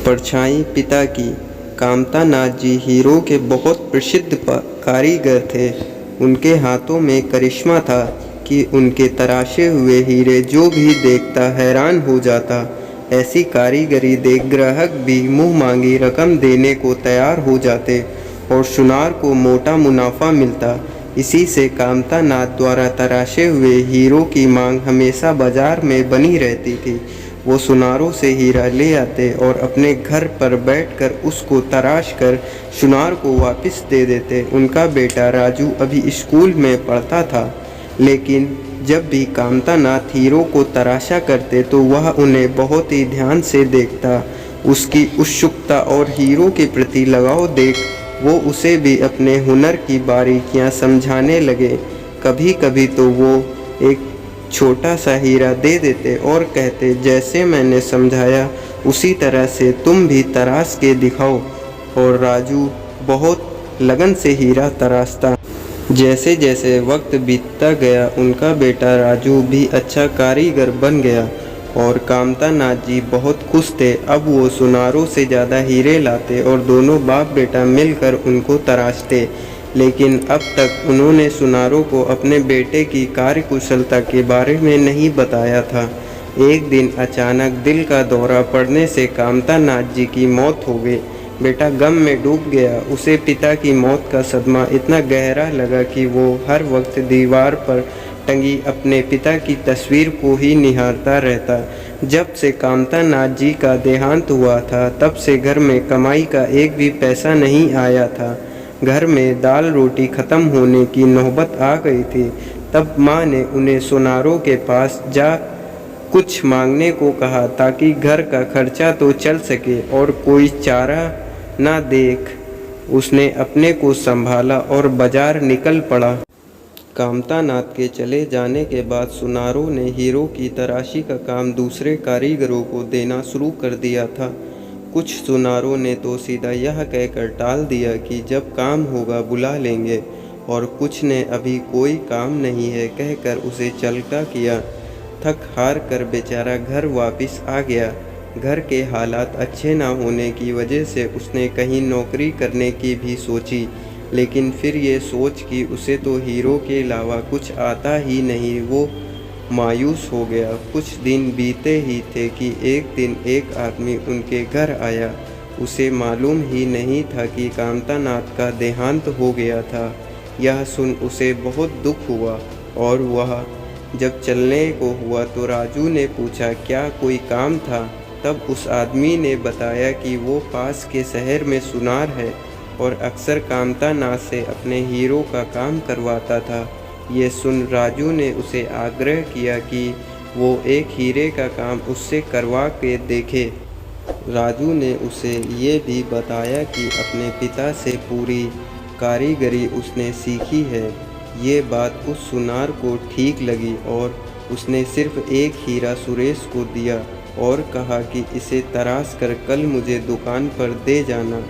परछाई पिता की। कामता नाथ जी हीरो के बहुत प्रसिद्ध कारीगर थे। उनके हाथों में करिश्मा था कि उनके तराशे हुए हीरे जो भी देखता हैरान हो जाता। ऐसी कारीगरी देख ग्राहक भी मुँह मांगी रकम देने को तैयार हो जाते और सुनार को मोटा मुनाफा मिलता। इसी से कामता नाथ द्वारा तराशे हुए हीरो की मांग हमेशा बाजार में बनी रहती थी। वो सुनारों से हीरा ले आते और अपने घर पर बैठकर उसको तराश कर सुनार को वापस दे देते। उनका बेटा राजू अभी स्कूल में पढ़ता था, लेकिन जब भी कामता नाथ हीरो को तराशा करते तो वह उन्हें बहुत ही ध्यान से देखता। उसकी उत्सुकता और हीरो के प्रति लगाव देख वो उसे भी अपने हुनर की बारीकियां समझाने लगे। कभी कभी तो वो एक छोटा सा हीरा दे देते और कहते, जैसे मैंने समझाया उसी तरह से तुम भी तराश के दिखाओ। और राजू बहुत लगन से हीरा तराशता। जैसे जैसे वक्त बीतता गया उनका बेटा राजू भी अच्छा कारीगर बन गया और कामता नाथ जी बहुत खुश थे। अब वो सुनारों से ज़्यादा हीरे लाते और दोनों बाप बेटा मिलकर उनको तराशते। लेकिन अब तक उन्होंने सुनारों को अपने बेटे की कार्यकुशलता के बारे में नहीं बताया था। एक दिन अचानक दिल का दौरा पड़ने से कामता नाथ जी की मौत हो गई। बेटा गम में डूब गया। उसे पिता की मौत का सदमा इतना गहरा लगा कि वो हर वक्त दीवार पर टंगी अपने पिता की तस्वीर को ही निहारता रहता। जब से कामता नाथ जी का देहांत हुआ था तब से घर में कमाई का एक भी पैसा नहीं आया था। घर में दाल रोटी ख़त्म होने की नौबत आ गई थी। तब माँ ने उन्हें सुनारों के पास जा कुछ मांगने को कहा ताकि घर का खर्चा तो चल सके और कोई चारा ना देख उसने अपने को संभाला और बाजार निकल पड़ा। कामता नाथ के चले जाने के बाद सुनारों ने हीरो की तराशी का काम दूसरे कारीगरों को देना शुरू कर दिया था। कुछ सुनारों ने तो सीधा यह कहकर टाल दिया कि जब काम होगा बुला लेंगे, और कुछ ने अभी कोई काम नहीं है कहकर उसे चलता किया। थक हार कर बेचारा घर वापस आ गया। घर के हालात अच्छे ना होने की वजह से उसने कहीं नौकरी करने की भी सोची, लेकिन फिर ये सोच कि उसे तो हीरो के अलावा कुछ आता ही नहीं, वो मायूस हो गया। कुछ दिन बीते ही थे कि एक दिन एक आदमी उनके घर आया। उसे मालूम ही नहीं था कि कामता नाथ का देहांत हो गया था। यह सुन उसे बहुत दुख हुआ और वह जब चलने को हुआ तो राजू ने पूछा, क्या कोई काम था? तब उस आदमी ने बताया कि वो पास के शहर में सुनार है और अक्सर कामता नाथ से अपने हीरो का काम करवाता था। ये सुन राजू ने उसे आग्रह किया कि वो एक हीरे का काम उससे करवा के देखे। राजू ने उसे ये भी बताया कि अपने पिता से पूरी कारीगरी उसने सीखी है। ये बात उस सुनार को ठीक लगी और उसने सिर्फ एक हीरा सुरेश को दिया और कहा कि इसे तराश कर कल मुझे दुकान पर दे जाना।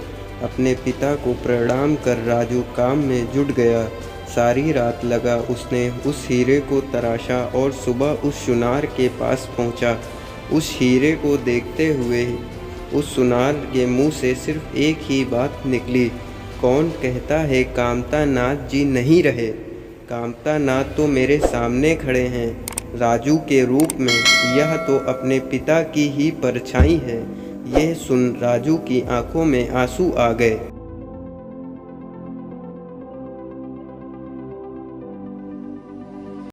अपने पिता को प्रणाम कर राजू काम में जुट गया। सारी रात लगा उसने उस हीरे को तराशा और सुबह उस सुनार के पास पहुंचा। उस हीरे को देखते हुए उस सुनार के मुंह से सिर्फ एक ही बात निकली, कौन कहता है कामता नाथ जी नहीं रहे? कामता नाथ तो मेरे सामने खड़े हैं राजू के रूप में। यह तो अपने पिता की ही परछाई है। यह सुन राजू की आंखों में आंसू आ गए।